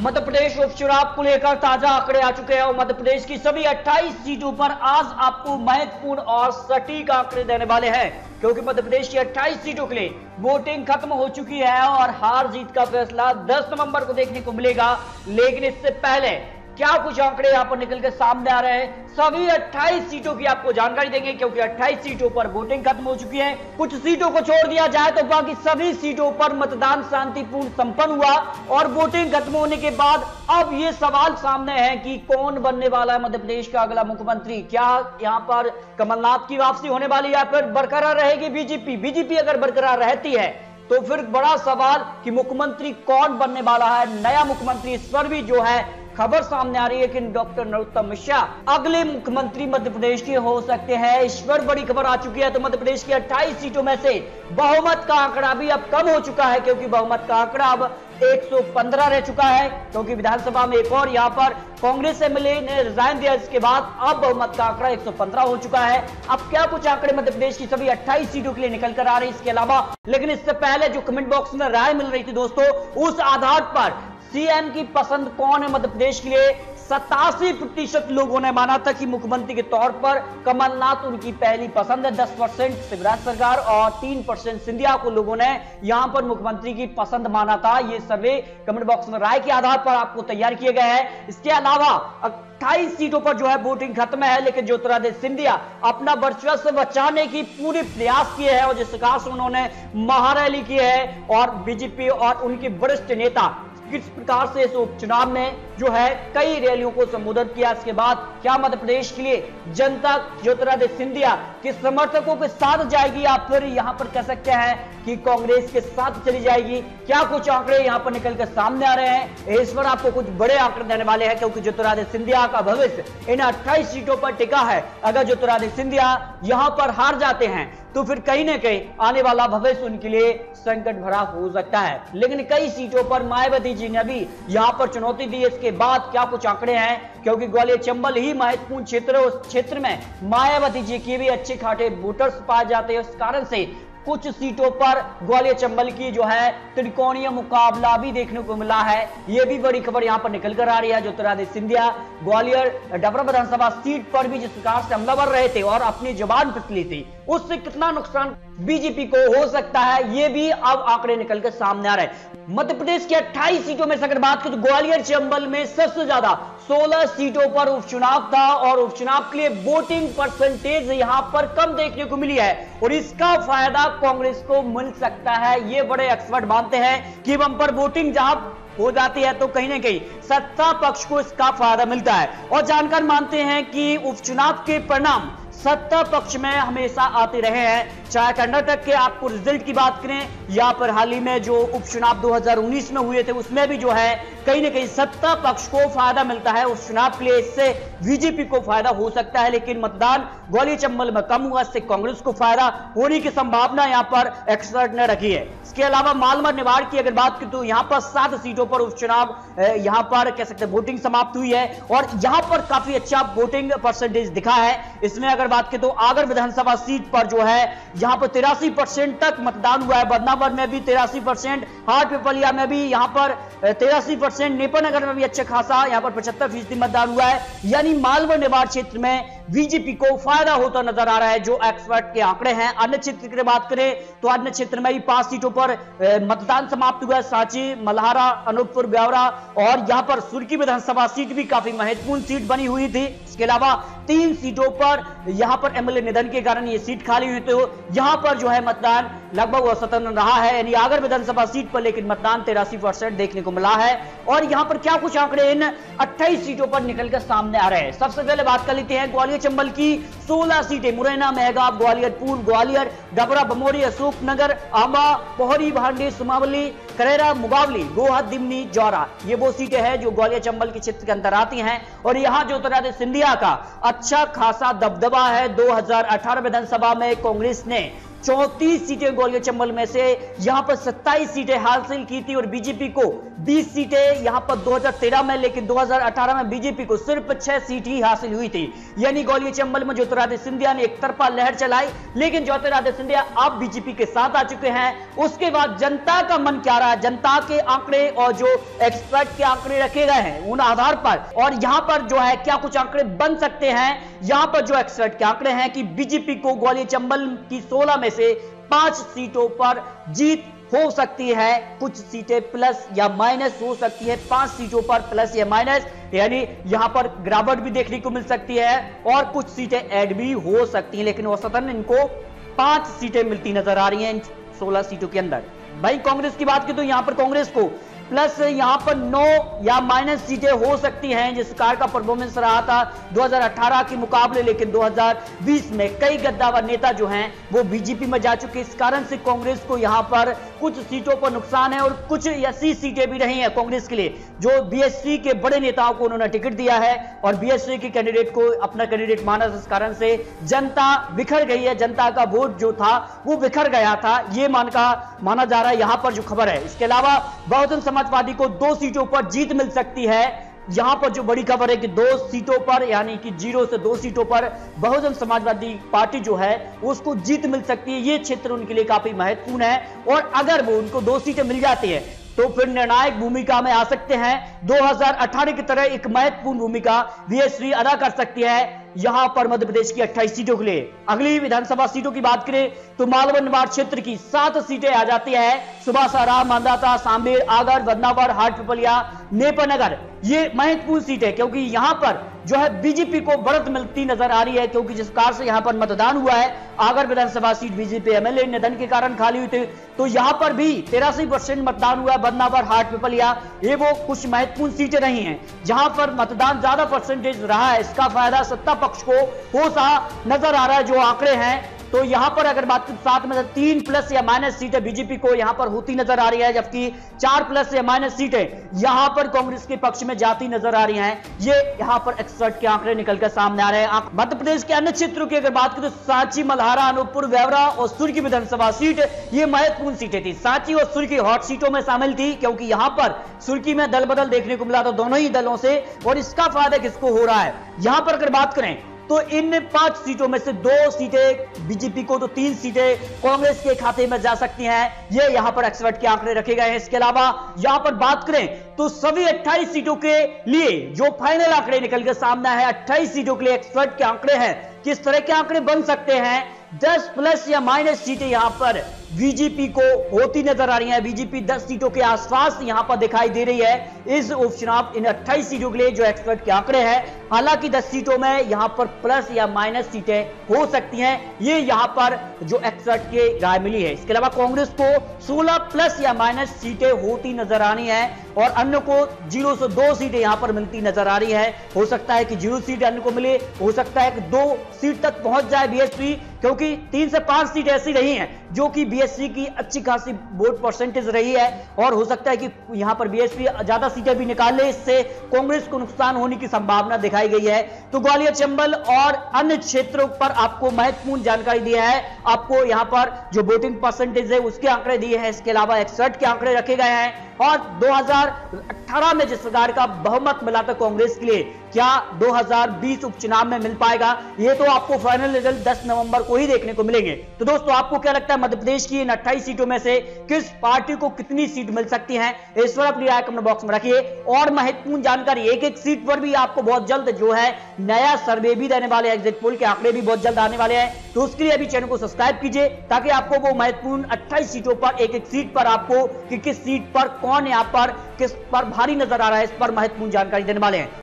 मध्य प्रदेश उपचुनाव को लेकर ताजा आंकड़े आ चुके हैं और मध्य प्रदेश की सभी 28 सीटों पर आज आपको महत्वपूर्ण और सटीक आंकड़े देने वाले हैं, क्योंकि मध्य प्रदेश की 28 सीटों के लिए वोटिंग खत्म हो चुकी है और हार जीत का फैसला 10 नवंबर को देखने को मिलेगा। लेकिन इससे पहले क्या कुछ आंकड़े यहां पर निकल के सामने आ रहे हैं, सभी 28 सीटों की आपको जानकारी देंगे, क्योंकि 28 सीटों पर वोटिंग खत्म हो चुकी है। कुछ सीटों को छोड़ दिया जाए तो बाकी सभी सीटों पर मतदान शांतिपूर्ण संपन्न हुआ और वोटिंग खत्म होने के बाद अब ये सवाल सामने है कि कौन बनने वाला है मध्य प्रदेश का अगला मुख्यमंत्री। क्या यहां पर कमलनाथ की वापसी होने वाली या फिर बरकरार रहेगी बीजेपी अगर बरकरार रहती है तो फिर बड़ा सवाल कि मुख्यमंत्री कौन बनने वाला है, नया मुख्यमंत्री। इस पर भी जो है खबर सामने आ रही है कि डॉक्टर नरोत्तम मिश्रा अगले मुख्यमंत्री मध्य प्रदेश के हो सकते हैं। इस पर बड़ी खबर आ चुकी है। तो मध्य प्रदेश की 28 सीटों में से बहुमत का आंकड़ा भी अब कम हो चुका है, क्योंकि बहुमत का आंकड़ा अब 115 रह चुका है, क्योंकि विधानसभा में एक और यहां पर कांग्रेस एमएलए ने रिजाइन दिया। इसके बाद अब बहुमत का आंकड़ा 115 हो चुका है। अब क्या कुछ आंकड़े मध्य प्रदेश की सभी 28 सीटों के लिए निकल कर आ रहे हैं इसके अलावा, लेकिन इससे पहले जो कमेंट बॉक्स में राय मिल रही थी दोस्तों, उस आधार पर सीएम की पसंद कौन है मध्य प्रदेश के लिए, 87% लोगों ने माना था कि मुख्यमंत्री के तौर पर कमलनाथ उनकी पहली पसंद है। 10% शिवराज सरकार और 3% सिंधिया को लोगों ने यहां पर मुख्यमंत्री की पसंद माना था। ये सर्वे कमेंट बॉक्स में राय के आधार पर आपको तैयार किए गए हैं। इसके अलावा 28 सीटों पर जो है वोटिंग खत्म है, लेकिन ज्योतिरादित्य सिंधिया अपना वर्चस्व बचाने की पूरी प्रयास किए हैं और जिस प्रकार से उन्होंने महारैली की है और बीजेपी और उनके वरिष्ठ नेता किस प्रकार से इस उपचुनाव में जो है कई रैलियों को संबोधित किया। इसके बाद क्या मध्य प्रदेश के लिए जनता ज्योतिरादित्य सिंधिया के समर्थकों के साथ जाएगी या फिर यहां पर कह सकते हैं कि कांग्रेस के साथ चली जाएगी, क्या कुछ आंकड़े यहां पर निकल कर सामने आ रहे हैं। इस पर आपको कुछ बड़े आंकड़े देने वाले हैं, क्योंकि ज्योतिरादित्य सिंधिया का भविष्य इन 28 सीटों पर टिका है। अगर ज्योतिरादित्य सिंधिया यहां पर हार जाते हैं तो फिर कहीं ना कहीं आने वाला भविष्य उनके लिए संकट भरा हो सकता है। लेकिन कई सीटों पर मायावती जी ने भी यहां पर चुनौती दी। इसके बाद क्या कुछ आंकड़े हैं, क्योंकि ग्वालियर चंबल ही महत्वपूर्ण क्षेत्र है, उस क्षेत्र में मायावती जी के भी अच्छे खाटे वोटर्स पाए जाते हैं। इस कारण से कुछ सीटों पर ग्वालियर चंबल की जो है त्रिकोणीय मुकाबला भी देखने को मिला है। यह भी बड़ी खबर यहां पर निकल कर आ रही है। ज्योतिरादित्य सिंधिया ग्वालियर डबरा विधानसभा सीट पर भी जिस प्रकार से हमलावर रहे थे और अपनी जबान पिसली थी, उससे कितना नुकसान बीजेपी को हो सकता है, ये भी अब आंकड़े निकल कर सामने आ रहे हैं। मध्य प्रदेश की 28 सीटों में से अगर बात करें तो ग्वालियर चंबल में सबसे ज्यादा 16 सीटों पर उपचुनाव था और उपचुनाव के लिए वोटिंग परसेंटेज यहां पर कम देखने को मिली है और इसका फायदा कांग्रेस को मिल सकता है। ये बड़े एक्सपर्ट मानते हैं कि बंपर वोटिंग जहां हो जाती है तो कहीं ना कहीं सत्ता पक्ष को इसका फायदा मिलता है और जानकार मानते हैं कि उपचुनाव के परिणाम सत्ता पक्ष में हमेशा आते रहे हैं। चाहे कर्नाटक के आपको रिजल्ट की बात करें या फिर हाल ही में जो उपचुनाव 2019 में हुए थे, उसमें भी जो है कहीं ना कहीं सत्ता पक्ष को फायदा मिलता है। उस चुनाव के लिए इससे बीजेपी को फायदा हो सकता है, लेकिन मतदान ग्वालियर चंबल में कम हुआ, इससे कांग्रेस को फायदा होने की संभावना यहां पर एक्सपर्ट ने रखी है। इसके अलावा मालवा निवाड़ की अगर बात करें तो यहां पर 7 सीटों पर उपचुनाव यहां पर कह सकते हैं वोटिंग समाप्त हुई है और यहां पर काफी अच्छा वोटिंग परसेंटेज दिखा है। इसमें अगर बात करें तो आगर विधानसभा सीट पर जो है यहां पर 83% तक मतदान हुआ है। बदनावर में भी 83%, हाट पिपलिया में भी यहां पर 83%, नेपानगर में भी अच्छा खासा यहां पर 75% मतदान हुआ है। यानी मालवा निवाड़ क्षेत्र में बीजेपी को फायदा होता नजर आ रहा है, जो एक्सपर्ट के आंकड़े हैं। अन्य क्षेत्र की बात करें तो अन्य क्षेत्र में भी 5 सीटों पर मतदान समाप्त हुआ है। सांची, मल्हारा, अनूपपुर, ब्यावरा और यहां पर सुर्की विधानसभा सीट भी काफी महत्वपूर्ण सीट बनी हुई थी। इसके अलावा 3 सीटों पर यहां पर एमएलए निधन के कारण ये सीट खाली हुई, तो यहां पर जो है मतदान लगभग औसतन रहा है। यानी आगर विधानसभा सीट पर लेकिन मतदान 83% देखने को मिला है। और यहां पर क्या कुछ आंकड़े इन 28 सीटों पर निकलकर सामने आ रहे हैं। सबसे पहले बात कर लेते हैं ग्वालियर चंबल की 16 सीटें, मुरैना, मेहगांव, ग्वालियर पूर्व, ग्वालियर, डबरा, बमोरी, अशोकनगर, आंबा, पोहरी, भांडी, सुमावली, करेरा, मुगावली, गोहा, दिमनी, जौरा, ये वो सीटें हैं जो ग्वालियर चंबल के क्षेत्र के अंदर आती हैं और यहां ज्योतिरादित्य सिंधिया का अच्छा खासा दबदबा है। 2018 विधानसभा में कांग्रेस ने 34 सीटें ग्वालियर चंबल में से यहां पर 27 सीटें हासिल की थी और बीजेपी को 20 सीटें यहां पर 2013 में, लेकिन 2018 में बीजेपी को सिर्फ 6 सीट ही हासिल हुई थी। यानी ग्वालियर चंबल में ज्योतिरादित्य सिंधिया ने एक तरफा लहर चलाई, लेकिन ज्योतिरादित्य सिंधिया अब बीजेपी के साथ आ चुके हैं। उसके बाद जनता का मन क्या रहा है, जनता के आंकड़े और जो एक्सपर्ट के आंकड़े रखे गए हैं उन आधार पर, और यहां पर जो है क्या कुछ आंकड़े बन सकते हैं। यहां पर जो एक्सपर्ट के आंकड़े हैं कि बीजेपी को ग्वालियर चंबल की 16 में से 5 सीटों पर जीत हो सकती है, कुछ सीटें प्लस या माइनस हो सकती है, 5 सीटों पर प्लस या माइनस, यानी यहां पर गिरावट भी देखने को मिल सकती है और कुछ सीटें ऐड भी हो सकती हैं, लेकिन औसतन इनको 5 सीटें मिलती नजर आ रही हैं इन 16 सीटों के अंदर। भाई कांग्रेस की बात की तो यहां पर कांग्रेस को प्लस यहां पर 9 या माइनस सीटें हो सकती हैं, जिस कार का परफॉर्मेंस रहा था 2018 के मुकाबले, लेकिन 2020 में कई गद्दावर नेता जो हैं वो बीजेपी में जा चुके। इस कारण से कांग्रेस को यहां पर कुछ सीटों पर नुकसान है और कुछ ऐसी सीटें भी रही हैं कांग्रेस के लिए जो बीएसपी के बड़े नेताओं को उन्होंने टिकट दिया है और बीएसपी के कैंडिडेट को अपना कैंडिडेट माना, जिस कारण से जनता बिखर गई है, जनता का वोट जो था वो बिखर गया था, ये माना जा रहा है यहां पर जो खबर है। इसके अलावा बहुजन समाजवादी को 2 सीटों पर जीत मिल सकती है। यहां पर जो बड़ी खबर है कि 2 सीटों पर, यानी कि 0 से 2 सीटों पर बहुजन समाजवादी पार्टी जो है उसको जीत मिल सकती है। ये क्षेत्र उनके लिए काफी महत्वपूर्ण है और अगर वो उनको 2 सीटें मिल जाती है तो फिर निर्णायक भूमिका में आ सकते हैं। 2018 की तरह एक महत्वपूर्ण भूमिका बीएसपी अदा कर सकती है यहां पर मध्य प्रदेश की 28 सीटों के लिए। अगली विधानसभा सीटों की बात करें तो मालवा निवाड़ क्षेत्र की 7 सीटें आ जाती है। सुबासाराम, मांधाता, सांबेर, आगर, बदनावर, हाट पिपलिया, नेपानगर, ये महत्वपूर्ण सीट है क्योंकि यहां पर जो है बीजेपी को बढ़त मिलती नजर आ रही है, क्योंकि जिस प्रकार से यहां पर मतदान हुआ है, आगर विधानसभा सीट बीजेपी एमएलए निधन के कारण खाली हुई थी, तो यहां पर भी 83% मतदान हुआ है। बदनावर, हाट पिपलिया, ये वो कुछ महत्वपूर्ण सीटें रही हैं जहां पर मतदान ज्यादा परसेंटेज रहा है। इसका फायदा सत्ता पक्ष को हो सा नजर आ रहा है जो आंकड़े हैं। तो यहां पर अगर बात करें 7 में से 3 प्लस या माइनस सीटें बीजेपी को यहां पर होती नजर आ रही है, जबकि 4 प्लस या माइनस सीटें यहां पर कांग्रेस के पक्ष में जाती नजर आ रही हैं। ये यहां पर एक्सपर्ट के आंकड़े निकलकर सामने आ रहे हैं। मध्य प्रदेश के अन्य क्षेत्रों की अगर बात करें तो सांची, मल्हारा, अनूपपुर, व्यावरा और सुर्खी विधानसभा सीट ये महत्वपूर्ण सीटें थी। सांची और सुर्खी हॉट सीटों में शामिल थी क्योंकि यहां पर सुर्खी में दल बदल देखने को मिला था दोनों ही दलों से, और इसका फायदा किसको हो रहा है। यहां पर अगर बात करें तो इन 5 सीटों में से 2 सीटें बीजेपी को तो 3 सीटें कांग्रेस के खाते में जा सकती हैं। ये यहां पर एक्सपर्ट के आंकड़े रखे गए हैं। इसके अलावा यहां पर बात करें तो सभी 28 सीटों के लिए जो फाइनल आंकड़े निकल कर सामने है, 28 सीटों के लिए एक्सपर्ट के आंकड़े हैं। किस तरह के आंकड़े बन सकते हैं, 10 प्लस या माइनस सीटें यहां पर बीजेपी को होती नजर आ रही है। बीजेपी 10 सीटों के आसपास यहां पर दिखाई दे रही है इस उपचुनाव इन 28 सीटों के लिए जो एक्सपर्ट के आंकड़े हैं। हालांकि 10 सीटों में यहां पर प्लस या माइनस सीटें हो सकती हैं, ये यहां पर जो एक्सपर्ट के राय मिली है। इसके अलावा कांग्रेस को 16 प्लस या माइनस सीटें होती नजर आनी है और अन्य को 0 से 2 सीटें यहां पर मिलती नजर आ रही है। हो सकता है कि 0 सीट अन्य को मिले, हो सकता है कि 2 सीट तक पहुंच जाए बीएसपी, क्योंकि 3 से 5 सीट ऐसी रही हैं जो कि बीएसपी की अच्छी खासी वोट परसेंटेज रही है और हो सकता है कि यहां पर बीएसपी ज्यादा सीटें भी निकाल ले, इससे कांग्रेस को नुकसान होने की संभावना दिखाई गई है। तो ग्वालियर, चंबल और अन्य क्षेत्रों पर आपको महत्वपूर्ण जानकारी दी है। आपको यहां पर जो वोटिंग परसेंटेज है उसके आंकड़े दिए हैं, इसके अलावा 61 के आंकड़े रखे गए हैं और 2018 में जिस प्रकार का बहुमत मिला था कांग्रेस के लिए, क्या 2020 उपचुनाव में मिल पाएगा, ये तो आपको फाइनल रिजल्ट 10 नवंबर को ही देखने को मिलेंगे। तो दोस्तों आपको क्या लगता है मध्य प्रदेश की इन 28 सीटों में से किस पार्टी को कितनी सीट मिल सकती है, इस पर अपनी राय कमेंट बॉक्स में रखिए। और महत्वपूर्ण जानकारी एक एक सीट पर भी आपको बहुत जल्द जो है नया सर्वे भी देने वाले, एग्जिट पोल के आंकड़े भी बहुत जल्द आने वाले हैं, तो उसके लिए अभी चैनल को सब्सक्राइब कीजिए ताकि आपको वो महत्वपूर्ण 28 सीटों पर एक एक सीट पर आपको कि किस सीट पर कौन यहां पर किस पर भारी नजर आ रहा है, इस पर महत्वपूर्ण जानकारी देने वाले हैं।